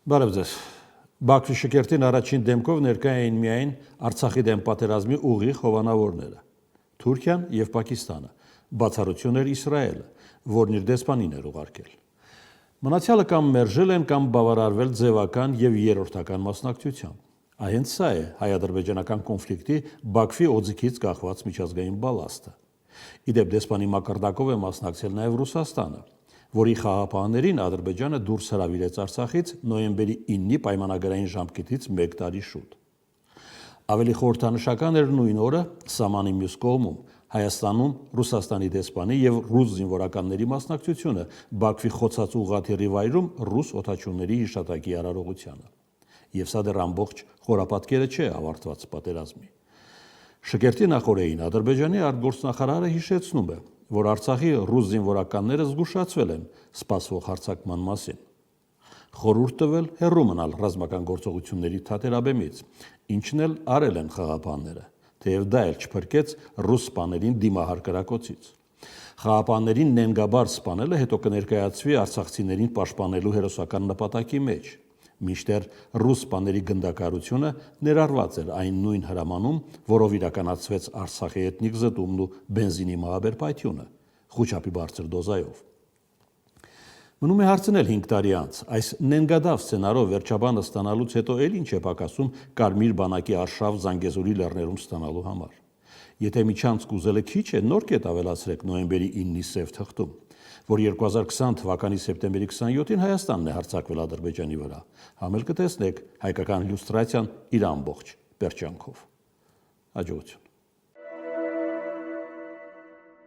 Բարև ձեզ։ Բաքվի շքերթին առաջին դեմքով ներկա էին միայն Արցախի դեմ պատերազմի ուղիղ հովանավորները՝ Թուրքիան եւ Պակիստանը, բացառություն էր Իսրայելը, որն իր դեսպանին էր ուղարկել։ Մնացյալը կամ մերժել են, կամ բավարարվել ձևական եւ երրորդական մասնակցությամբ։ Հենց սա է հայ-ադրբեջանական կոնֆլիկտի Բաքվի օձիքից կախված միջազգային բալաստը։ Իդեպ դեսպանի մակարդակով է մասնակցել նաեւ Ռուսաստանը, որի խաղաղապահներին Ադրբեջանը դուրս հրավիրեց Արցախից նոյեմբերի 9-ի պայմանագրային ժամկետից 1 տարի շուտ։ Ավելի խորհրդանշական էր նույն օրը սահմանի մյուս կողմում Հայաստանում Ռուսաստանի դեսպանի եւ ռուս զինվորականների մասնակցությունը Բաքվի խոցած ուղղաթիռի վայրում ռուս օդաչուների հիշատակի արարողությանը։ Եվ սա դեռ ամբողջ խորապատկերը չէ ավարտված պատերազմի։ Շքերթի նախօրեին Ադրբեջանի արտգործնախարարը հիշեցնում է, որ Արցախի ռուս զինվորականները զգուշացվել են սպասվող հարձակման մասին։ Խորհուրդ տվել հեռու մնալ ռազմական գործողությունների թատերաբեմից, ինչն էլ արել են խաղաղապահները, թեև դա էլ չփրկեց ռուս սպաներին դիմահար կրակոցից։ Խաղաղապահներին նենգաբար սպանելը հետո կներկայացվի արցախցիներին պաշտպանելու հերոսական նպատակի մեջ, մինչդեռ ռուս սպաների գնդակարությունը ներառված էր այն նույն հրամանում, որով իրականացվեց Արցախի էթնիկ զտումն ու բենզինի մահաբերպայթյունը, խուճապի բարձր դոզայով։ Մնում է հարցնել 5 տարի անց, այս նենգադավ սցենարով վերջաբանը ստանալուց հետո էլ ինչ է պակասում Կարմիր բանակի արշավ Զանգեզուրի լեռներում ստանալու համար։ Եթե միջանցք ուզելը քիչ է, նոր կետ ավելացրեք նոյեմբերի 9-ի սև թղթում, որ 2020 թվականի սեպտեմբերի 27-ին Հայաստանն է հարձակվել Ադրբեջանի վրա, համ էլ կտեսնեք հայկական լյուստրացիան իր ամբողջ պերճանքով։ Հաջողություն։